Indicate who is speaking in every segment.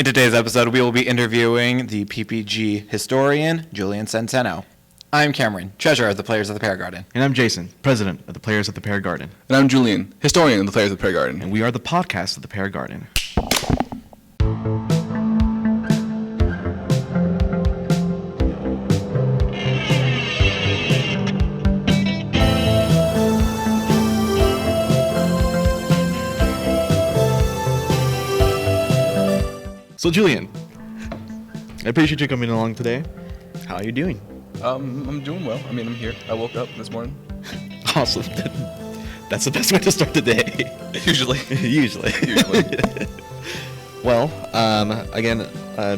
Speaker 1: In today's episode, we will be interviewing the PPG Historian Julian. I'm Cameron, treasurer of the Players of the Pear Garden.
Speaker 2: And I'm Jason, president of the Players of the Pear Garden.
Speaker 3: And I'm Julian, historian of the Players of the Pear Garden.
Speaker 2: And we are the podcast of the Pear Garden. So Julian, I appreciate you coming along today. How are you doing?
Speaker 3: I'm doing well. I mean, I'm here. I woke up this morning.
Speaker 2: Awesome. That's the best way to start the day.
Speaker 3: Usually.
Speaker 2: Usually. Well, again,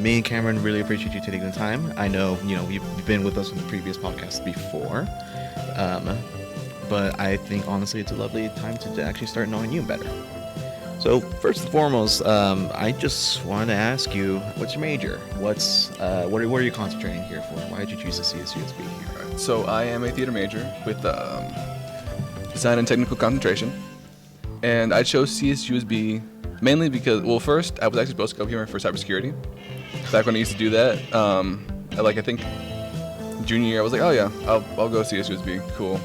Speaker 2: me and Cameron really appreciate you taking the time. I know, you've been with us on the previous podcast before, but I think honestly it's a lovely time to actually start knowing you better. So first and foremost, I just want to ask you, what's your major? What are you concentrating here for? Why did you choose the CSUSB here?
Speaker 3: So I am a theater major with design and technical concentration, and I chose CSUSB mainly because, well, first I was actually supposed to go here for cybersecurity. Back when I used to do that, I think junior year I was like, oh yeah, I'll go CSUSB, cool.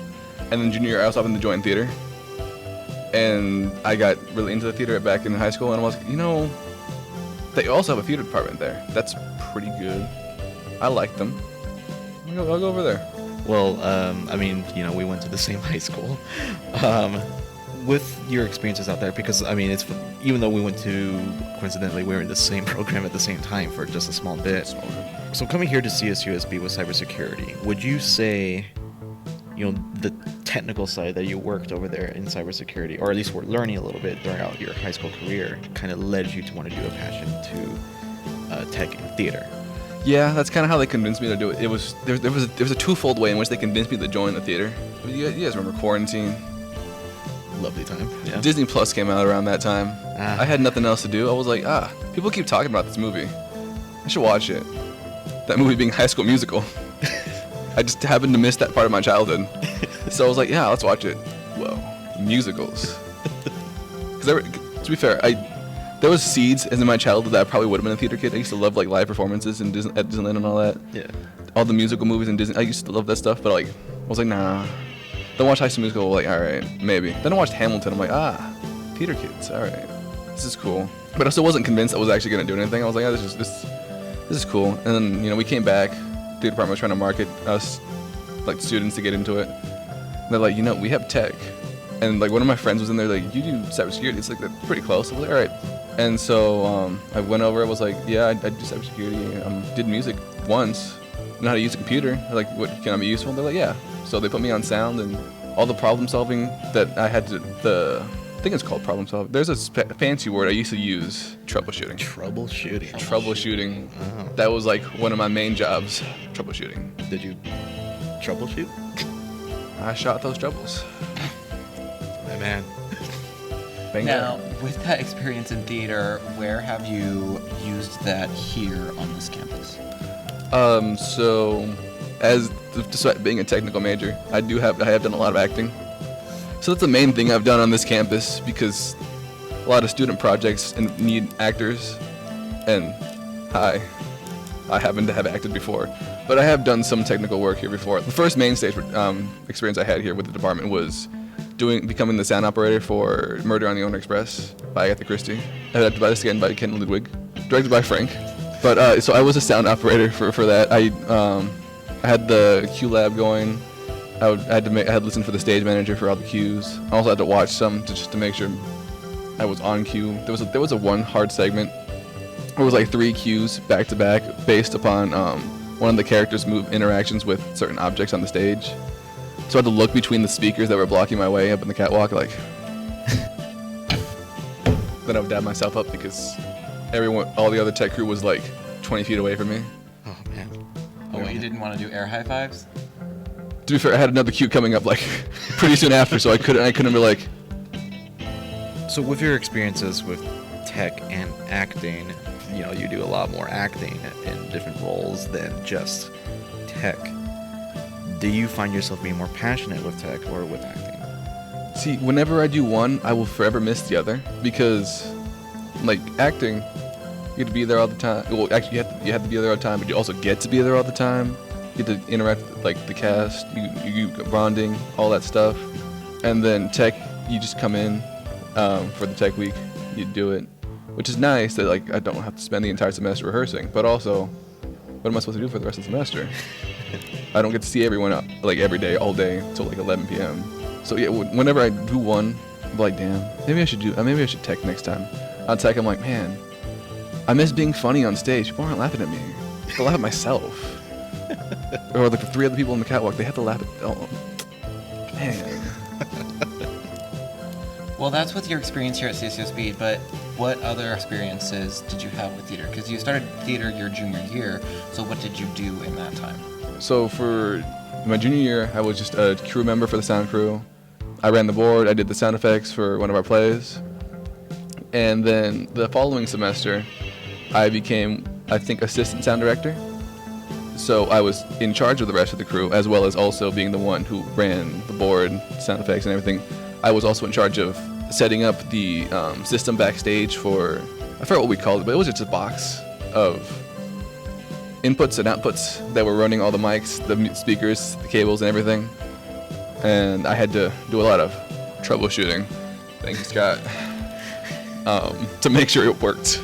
Speaker 3: And then junior year I also happened to join theater. And I got really into the theater back in high school, and I was like, they also have a theater department there. That's pretty good. I like them. I'll go over there.
Speaker 2: Well, we went to the same high school. With your experiences out there, because, it's even though we went to, coincidentally, we were in the same program at the same time for just a small bit. So coming here to CSUSB with cybersecurity, would you say, the technical side that you worked over there in cybersecurity, or at least were learning a little bit throughout your high school career, kind of led you to want to do a passion to tech and theater?
Speaker 3: Yeah, that's kind of how they convinced me to do it. There was a twofold way in which they convinced me to join the theater. You guys remember quarantine?
Speaker 2: Lovely time. Yeah.
Speaker 3: Disney Plus came out around that time. I had nothing else to do. I was like, people keep talking about this movie. I should watch it. That movie being High School Musical. I just happened to miss that part of my childhood. So I was like, yeah, let's watch it. Whoa, musicals. Because to be fair, there was seeds in my childhood that I probably would have been a theater kid. I used to love live performances at Disneyland and all that.
Speaker 2: Yeah.
Speaker 3: All the musical movies in Disney. I used to love that stuff, but I was like, nah. Then watched High School Musical. Like, all right, maybe. Then I watched Hamilton. I'm like, theater kids. All right, this is cool. But I still wasn't convinced I was actually gonna do anything. I was like, this is cool. And then we came back. The department was trying to market us, like, students to get into it. And they're like, we have tech. And, like, one of my friends was in there, like, you do cybersecurity. It's, like, that's pretty close. I was like, all right. And so I went over. I was like, yeah, I do cybersecurity. Did music once. Know how to use a computer. Like, what, can I be useful? They're like, yeah. So they put me on sound, and all the problem solving that I had to, I think it's called problem solving. There's a fancy word I used to use, troubleshooting. Troubleshooting.
Speaker 2: Oh.
Speaker 3: That was like one of my main jobs, troubleshooting.
Speaker 2: Did you troubleshoot?
Speaker 3: I shot those troubles.
Speaker 2: My man.
Speaker 1: Now, with that experience in theater, where have you used that here on this campus?
Speaker 3: So, despite being a technical major, I have done a lot of acting. So that's the main thing I've done on this campus, because a lot of student projects need actors, and I happen to have acted before, but I have done some technical work here before. The first main stage experience I had here with the department was becoming the sound operator for Murder on the Orient Express by Agatha Christie, adapted by Ken Ludwig, directed by Frank. But so I was a sound operator for that. I had the Q lab going. I had to listen for the stage manager for all the cues. I also had to watch some just to make sure I was on cue. There was a one hard segment where it was like 3 cues back to back based upon one of the characters' interactions with certain objects on the stage. So I had to look between the speakers that were blocking my way up in the catwalk, like. Then I would dab myself up because all the other tech crew was like 20 feet away from me.
Speaker 2: Oh man.
Speaker 1: Oh, you didn't want to do air high fives?
Speaker 3: To be fair, I had another cue coming up like pretty soon after, so I couldn't be like.
Speaker 2: So with your experiences with tech and acting, you do a lot more acting in different roles than just tech. Do you find yourself being more passionate with tech or with acting?
Speaker 3: See, whenever I do one, I will forever miss the other, because, like, acting, You get to be there all the time. Well, actually, you have to be there all the time, but you also get to be there all the time. You get to interact with like the cast, you bonding, all that stuff. And then tech, you just come in for the tech week, you do it, which is nice that like I don't have to spend the entire semester rehearsing. But also, what am I supposed to do for the rest of the semester? I don't get to see everyone like every day, all day till like 11 p.m. So yeah, whenever I do one, I'm like, damn, maybe I should tech next time. On tech, I'm like, man, I miss being funny on stage. People aren't laughing at me. I have to laugh at myself. Or like the 3 other people in the catwalk, they have to laugh at. Oh, man.
Speaker 1: Well, that's with your experience here at CSUSB, but what other experiences did you have with theater? Because you started theater your junior year, so what did you do in that time?
Speaker 3: So for my junior year, I was just a crew member for the sound crew. I ran the board, I did the sound effects for one of our plays. And then the following semester, I became, I think, assistant sound director. So I was in charge of the rest of the crew, as well as also being the one who ran the board, sound effects, and everything. I was also in charge of setting up the system backstage for, I forgot what we called it, but it was just a box of inputs and outputs that were running all the mics, the speakers, the cables, and everything. And I had to do a lot of troubleshooting, thank you, Scott, to make sure it worked.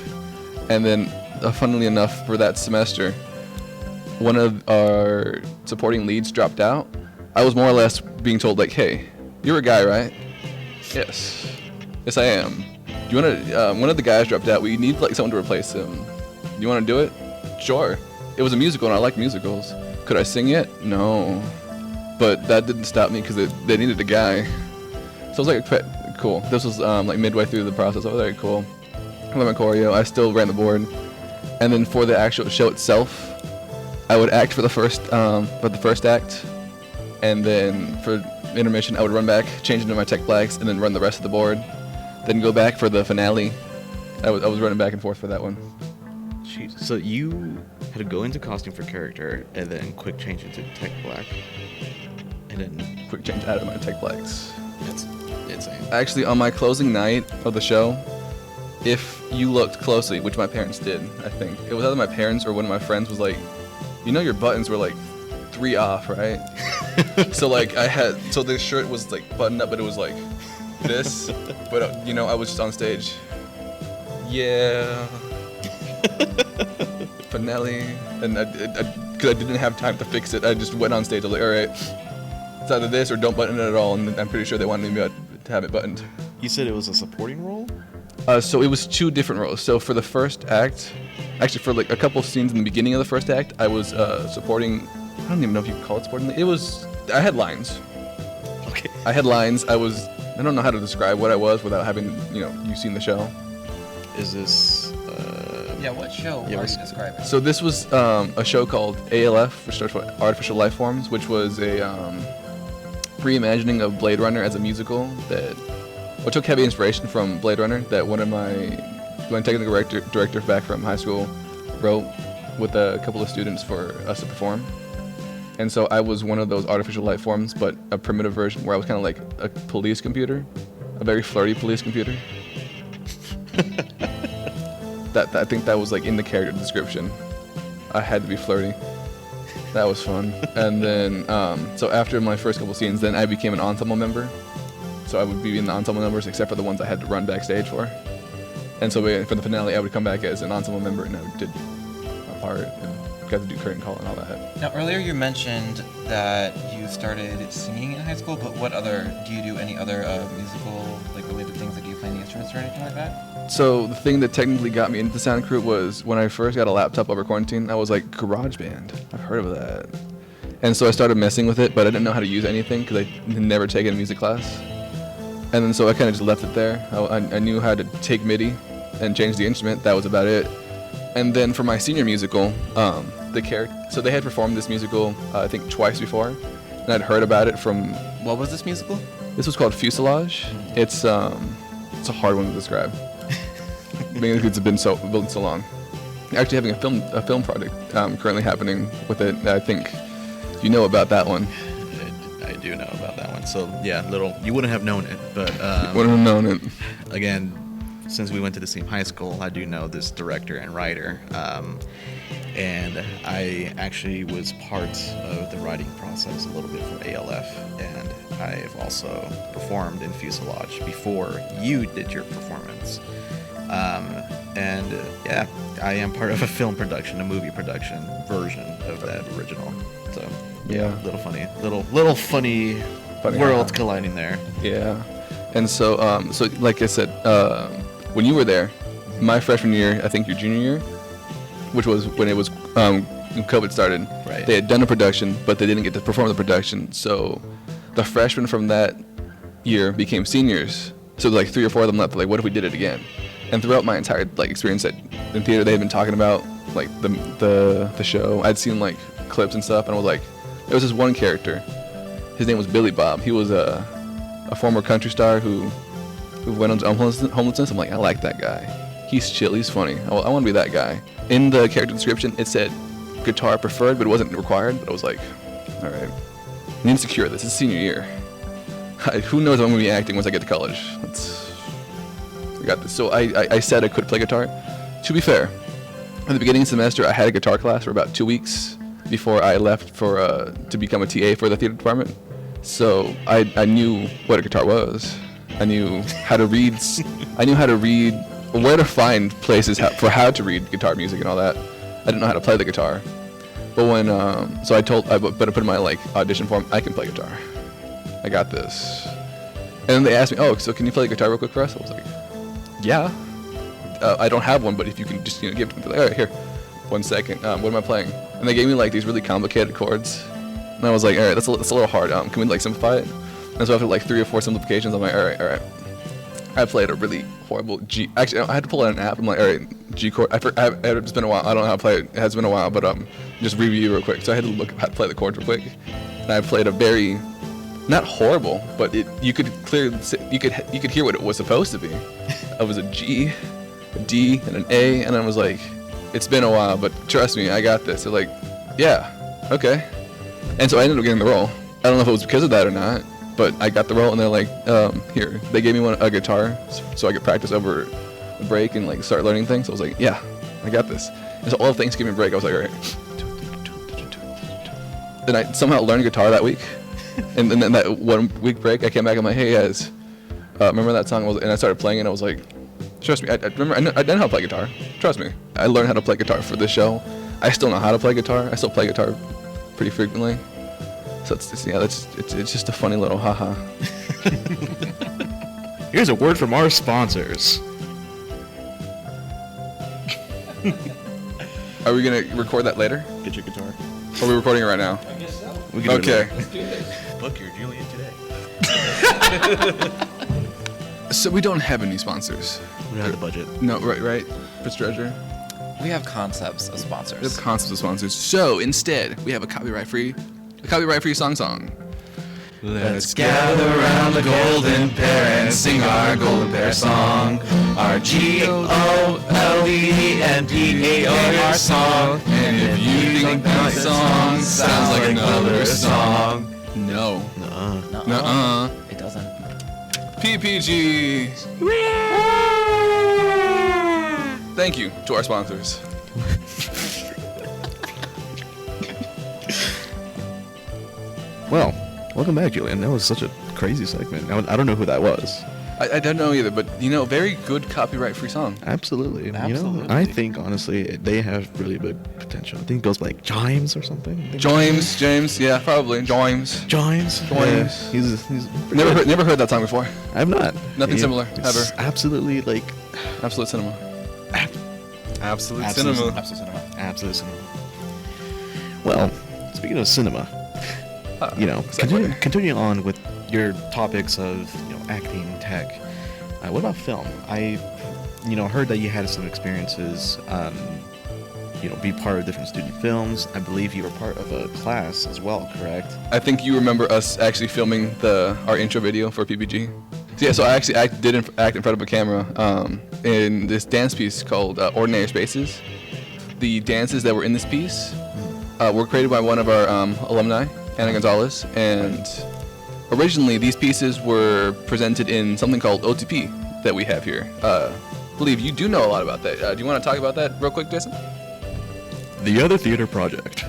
Speaker 3: And then, funnily enough, for that semester, one of our supporting leads dropped out. I was more or less being told, like, hey, you're a guy, right? Yes. Yes, I am. Do you want to, one of the guys dropped out. We need, like, someone to replace him. Do you want to do it? Sure. It was a musical, and I like musicals. Could I sing it? No. But that didn't stop me because they needed a guy. So I was like, cool. This was, like, midway through the process. I was like, cool. I learned my choreo. I still ran the board. And then for the actual show itself, I would act for the first act, and then for intermission I would run back, change into my tech blacks, and then run the rest of the board. Then go back for the finale. I was running back and forth for that one.
Speaker 2: Jeez. So you had to go into costume for character, and then quick change into tech black, and then
Speaker 3: Quick change out of my tech blacks.
Speaker 2: That's insane.
Speaker 3: Actually, on my closing night of the show, if you looked closely, which my parents did, I think it was either my parents or one of my friends was like, you know, your buttons were like 3 off, right? So like so the shirt was like buttoned up, but it was like this. But you know, I was just on stage. Yeah. Finale, and because I didn't have time to fix it, I just went on stage. I was like, all right, it's either this or don't button it at all. And I'm pretty sure they wanted me to have it buttoned.
Speaker 2: You said it was a supporting role?
Speaker 3: So it was 2 different roles. So for the first act, actually for like a couple scenes in the beginning of the first act, I was supporting. I don't even know if you could call it supporting. I had lines.
Speaker 2: Okay.
Speaker 3: I had lines. I don't know how to describe what I was without having you seen the show.
Speaker 2: Is this?
Speaker 1: Yeah, what show are you describing?
Speaker 3: So this was a show called ALF, which stands for Artificial Life Forms, which was a reimagining of Blade Runner as a musical that took heavy inspiration from Blade Runner that one of my technical director back from high school wrote with a couple of students for us to perform. And so I was one of those artificial life forms, but a primitive version where I was kind of like a police computer, a very flirty police computer. I think that was like in the character description. I had to be flirty. That was fun. And then, so after my first couple scenes, then I became an ensemble member. So I would be in the ensemble numbers except for the ones I had to run backstage for. And so for the finale, I would come back as an ensemble member and I did a part and got to do curtain call and all that.
Speaker 1: Now, earlier you mentioned that you started singing in high school, but do you do any other musical, like related things? Like do you play any instruments or anything like that?
Speaker 3: So the thing that technically got me into the sound crew was when I first got a laptop over quarantine, I was like, GarageBand, I've heard of that. And so I started messing with it, but I didn't know how to use anything because I had never taken a music class. And then so I kind of just left it there. I knew how to take MIDI and change the instrument. That was about it. And then for my senior musical, so they had performed this musical, I think twice before, and I'd heard about it from.
Speaker 1: What was this musical?
Speaker 3: This was called Fuselage. It's a hard one to describe. Mainly because it's been so long. Actually, having a film project currently happening with it. I think you know about that one.
Speaker 2: I do know about that one. So yeah, you wouldn't have known it, but
Speaker 3: wouldn't have known it.
Speaker 2: Again, since we went to the same high school, I do know this director and writer. And I actually was part of the writing process a little bit for ALF, and I've also performed in Fuselage before you did your performance. And yeah, I am part of a film production, a movie production version of that original. So
Speaker 3: Yeah.
Speaker 2: little funny worlds colliding there.
Speaker 3: Yeah. And so, so like I said, when you were there, my freshman year, I think your junior year, which was when it was when COVID started.
Speaker 2: Right.
Speaker 3: They had done a production, but they didn't get to perform the production. So the freshmen from that year became seniors. So like 3 or 4 of them left. Like, what if we did it again? And throughout my entire like experience in theater, they had been talking about like the show. I'd seen like clips and stuff, and I was like, there was this one character. His name was Billy Bob. He was a former country star who went on homelessness. I'm like, I like that guy. He's chill. He's funny. I want to be that guy. In the character description, it said guitar preferred, but it wasn't required. But I was like, all right, I need to secure this. It's senior year. Who knows if I'm going to be acting once I get to college. I got this. So I said I could play guitar. To be fair, at the beginning of the semester, I had a guitar class for about 2 weeks before I left to become a TA for the theater department. So I knew what a guitar was. I knew how to read. I knew how to read, where to find places for how to read guitar music and all that. I didn't know how to play the guitar. But when so I put in my like audition form, I can play guitar. I got this. And then they asked me, oh, so can you play the guitar real quick for us? I was like, yeah. I don't have one, but if you can just give it to me. Like, all right, here. 1 second. What am I playing? And they gave me like these really complicated chords. And I was like, all right, that's a little hard. Can we like simplify it? And so after like 3 or 4 simplifications, I'm like, all right. I played a really horrible G. Actually, I had to pull out an app. I'm like, all right, G chord. It's been a while. I don't know how to play it. It has been a while, but just review real quick. So I had to look how to play the chords real quick. And I played a very, not horrible, but you could clearly you could hear what it was supposed to be. It was a G, a D, and an A, and I was like, it's been a while, but trust me, I got this. They're like, yeah, okay. And so I ended up getting the role. I don't know if it was because of that or not, but I got the role, and they're like, here. They gave me a guitar so I could practice over the break and like start learning things. So I was like, yeah, I got this. And so all of Thanksgiving break, I was like, all right. Then I somehow learned guitar that week. And then that 1 week break, I came back and I'm like, hey guys, remember that song? And I started playing it. I was like, trust me, I remember, I didn't know how to play guitar. Trust me, I learned how to play guitar for this show. I still know how to play guitar. I still play guitar pretty frequently. So it's just a funny little haha.
Speaker 2: Here's a word from our sponsors.
Speaker 3: Are we gonna record that later?
Speaker 2: Get your guitar.
Speaker 3: Or are we recording it right now?
Speaker 1: I guess so.
Speaker 2: We can do it
Speaker 3: Okay.
Speaker 2: later.
Speaker 1: Book your Julian today.
Speaker 3: So we don't have any sponsors.
Speaker 2: We don't have the budget.
Speaker 3: No, right, Mr. Treasurer?
Speaker 1: We have concepts as
Speaker 3: We have
Speaker 1: sponsors.
Speaker 3: concepts of sponsors. So instead, we have a copyright-free song.
Speaker 1: Let's gather around the golden pear and sing our golden pear song. Our GOLDENPAR song.
Speaker 3: And if you think that song sounds like another song, no.
Speaker 2: Nuh-uh.
Speaker 3: Nuh-uh.
Speaker 1: It doesn't.
Speaker 3: PPG. Thank you to our sponsors.
Speaker 2: Well, welcome back, Julian. That was such a crazy segment. I don't know who that was.
Speaker 3: I don't know either, but very good copyright-free song.
Speaker 2: Absolutely.
Speaker 1: Absolutely.
Speaker 2: I think, honestly, they have really good potential. I think it goes by like Jimes or something.
Speaker 3: James, yeah, probably. James.
Speaker 2: Jimes?
Speaker 3: Jimes.
Speaker 2: Yeah, he's pretty
Speaker 3: Never
Speaker 2: good.
Speaker 3: heard that song before.
Speaker 2: I have not.
Speaker 3: Nothing similar,
Speaker 2: It's
Speaker 3: ever.
Speaker 2: Absolutely, like...
Speaker 3: Absolute cinema. Absolute
Speaker 2: Absolute
Speaker 3: cinema.
Speaker 1: Absolute cinema.
Speaker 2: Absolute cinema. Well, speaking of cinema,
Speaker 3: segue.
Speaker 2: continuing on with your topics of acting, tech. What about film? I heard that you had some experiences. Be part of different student films. I believe you were part of a class as well, correct?
Speaker 3: I think you remember us actually filming our intro video for PPG. So, yeah, so I actually did act in front of a camera in this dance piece called Ordinary Spaces. The dances that were in this piece were created by one of our alumni, Anna Gonzalez, and originally these pieces were presented in something called OTP that we have here. believe you do know a lot about that. Do you want to talk about that real quick, Jason?
Speaker 2: The Other Theater Project.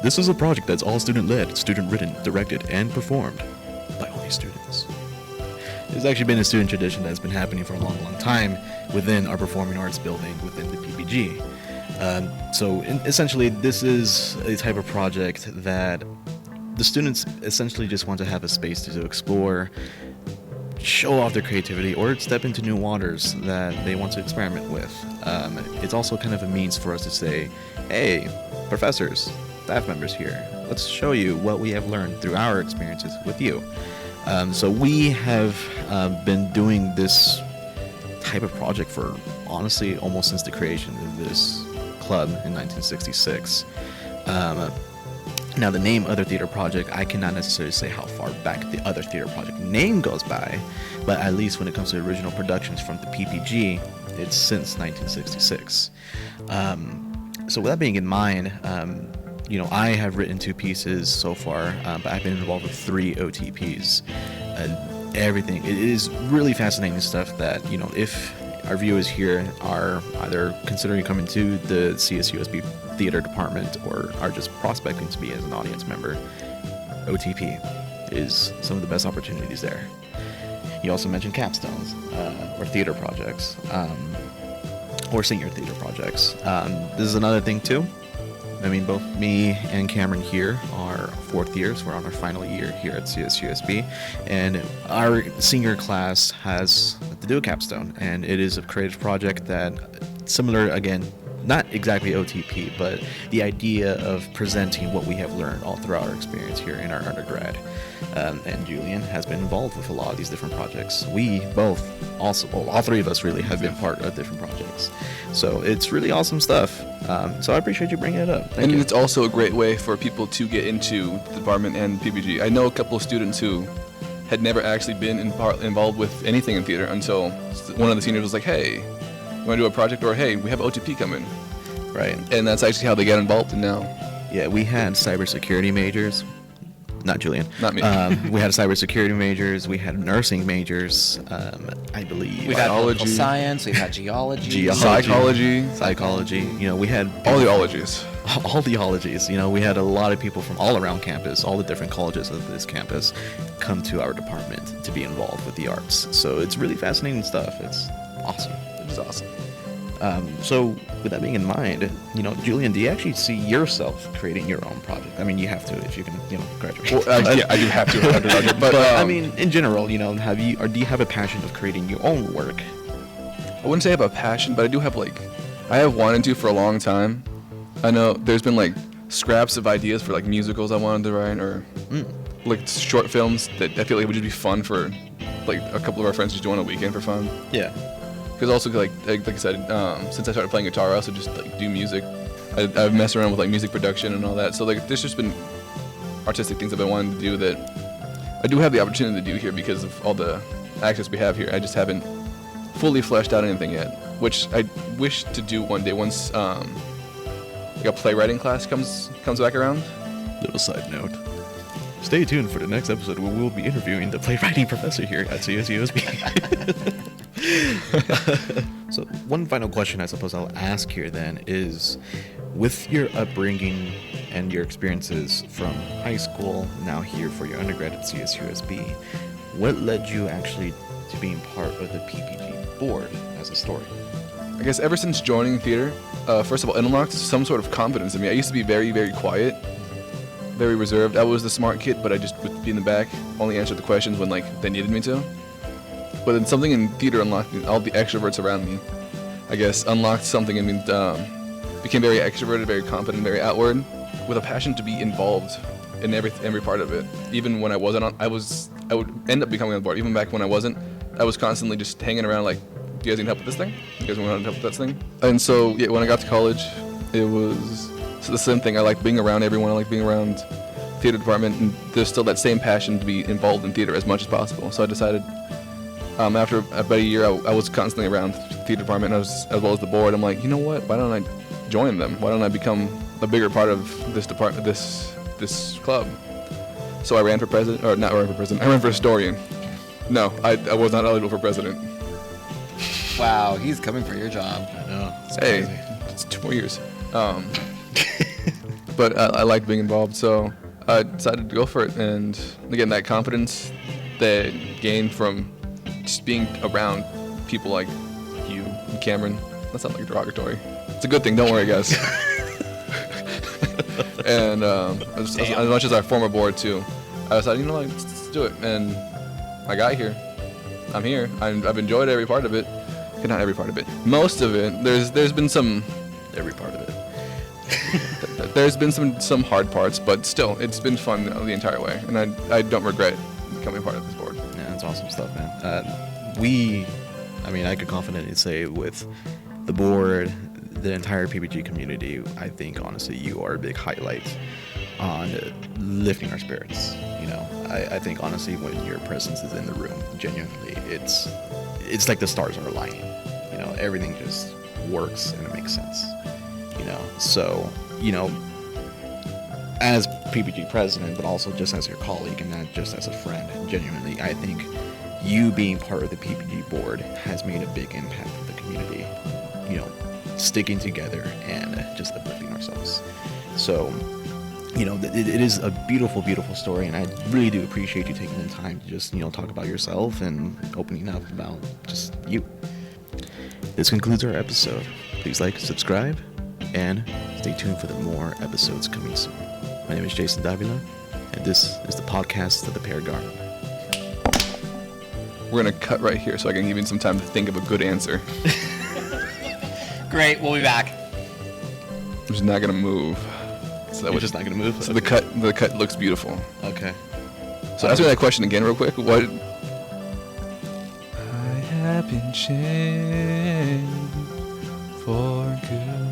Speaker 2: This is a project that's all student-led, student-written, directed, and performed by only students. It's actually been a student tradition that's been happening for a long, long time within our performing arts building within the PPG. Essentially, this is a type of project that the students essentially just want to have a space to explore, show off their creativity, or step into new waters that they want to experiment with. It's also kind of a means for us to say, hey, professors, staff members here, let's show you what we have learned through our experiences with you. So we have been doing this type of project for, honestly, almost since the creation of this club in 1966. Now, the name Other Theater Project, I cannot necessarily say how far back the Other Theater Project name goes by, but at least when it comes to original productions from the PPG, it's since 1966. So with that being in mind, I have written 2 pieces so far, but I've been involved with 3 OTPs. Everything. It is really fascinating stuff that, if our viewers here are either considering coming to the CSUSB theater department or are just prospecting to be as an audience member, OTP is some of the best opportunities there. You also mentioned capstones, or theater projects, or senior theater projects. This is another thing too. I mean, both me and Cameron here are 4th years. We're on our final year here at CSUSB, and our senior class has to do a capstone, and it is a creative project that, similar, again, not exactly OTP, but the idea of presenting what we have learned all throughout our experience here in our undergrad. And Julian has been involved with a lot of these different projects. We both also, all 3 of us really have been part of different projects. So it's really awesome stuff. So I appreciate you bringing it up. Thank you.
Speaker 3: It's also a great way for people to get into the department and PPG. I know a couple of students who had never actually been involved with anything in theater until one of the seniors was like, hey, you want to do a project? Or, hey, we have OTP coming.
Speaker 2: Right.
Speaker 3: And that's actually how they get involved in now.
Speaker 2: Yeah, we had cybersecurity majors. Not Julian.
Speaker 3: Not me.
Speaker 2: We had cybersecurity majors. We had nursing majors. I believe.
Speaker 1: We've had political science. We've had geology.
Speaker 2: Psychology. We had
Speaker 3: all the ologies.
Speaker 2: All the ologies. We had a lot of people from all around campus, all the different colleges of this campus, come to our department to be involved with the arts. So it's really fascinating stuff. It's awesome.
Speaker 3: It is awesome.
Speaker 2: So with that being in mind, Julian, do you actually see yourself creating your own project? I mean, you have to if you can, graduate.
Speaker 3: Well, yeah, I do have to.
Speaker 2: But I mean, in general, do you have a passion of creating your own work?
Speaker 3: I wouldn't say I have a passion, but I do have I have wanted to for a long time. I know there's been scraps of ideas for musicals I wanted to write, or short films that I feel like would just be fun for a couple of our friends just do on a weekend for fun.
Speaker 2: Yeah.
Speaker 3: Because also, like I said, since I started playing guitar, I also just do music. I've messed around with music production and all that. So there's just been artistic things I've been wanting to do that I do have the opportunity to do here because of all the access we have here. I just haven't fully fleshed out anything yet, which I wish to do one day once a playwriting class comes back around.
Speaker 2: Little side note. Stay tuned for the next episode where we'll be interviewing the playwriting professor here at CSUSB. So one final question I suppose I'll ask here then is, with your upbringing and your experiences from high school, now here for your undergrad at CSUSB, what led you actually to being part of the PPG board as a historian?
Speaker 3: I guess ever since joining theater, first of all, it unlocked some sort of confidence in me. I used to be very, very quiet, very reserved. I was the smart kid, but I just would be in the back, only answered the questions when they needed me to. But then something in theater unlocked me. All the extroverts around me, I guess, unlocked something in me. Became very extroverted, very confident, very outward, with a passion to be involved in every part of it. Even when I wasn't on, I would end up becoming on board. Even back when I wasn't, I was constantly just hanging around do you guys need help with this thing? Do you guys want help with that thing? And so, yeah, when I got to college, it was the same thing. I liked being around everyone. I liked being around theater department, and there's still that same passion to be involved in theater as much as possible. So I decided, after about a year, I was constantly around theater department as well as the board. I'm like, you know what? Why don't I join them? Why don't I become a bigger part of this department, this club? So I ran for president, or not ran for president. I ran for historian. No, I was not eligible for president.
Speaker 1: Wow, he's coming for your job.
Speaker 2: I know. It's
Speaker 3: Hey,
Speaker 2: crazy.
Speaker 3: it's 2 more years. But I like being involved, so I decided to go for it. And again, that confidence that gained from just being around people like you and Cameron. That sounds like derogatory. It's a good thing. Don't worry, guys. And as much as our former board too, I decided, let's do it. And I got here. I'm here. I've enjoyed every part of it. Okay, not every part of it. Most of it. There's been some.
Speaker 2: Every part of it.
Speaker 3: There's been some hard parts, but still, it's been fun the entire way, and I don't regret becoming part of this board.
Speaker 2: Yeah, that's awesome stuff, man. I could confidently say with the board, the entire PPG community, I think honestly you are a big highlight on lifting our spirits. I think honestly when your presence is in the room, genuinely, it's like the stars are aligning. Everything just works and it makes sense. So as PPG president, but also just as your colleague and not just as a friend, genuinely, I think you being part of the PPG board has made a big impact for the community. Sticking together and just uplifting ourselves. So, it is a beautiful, beautiful story, and I really do appreciate you taking the time to just, talk about yourself and opening up about just you. This concludes our episode. Please like, subscribe, and stay tuned for the more episodes coming soon. My name is Jason Davila, and this is the podcast of the Pear Garden.
Speaker 3: We're gonna cut right here so I can give you some time to think of a good answer.
Speaker 1: Great, we'll be back.
Speaker 3: I'm just not gonna move. So
Speaker 2: You're just not gonna move?
Speaker 3: So
Speaker 2: Okay.
Speaker 3: the cut looks beautiful.
Speaker 2: Okay.
Speaker 3: So ask me that question again real quick. What? I have been changed for good.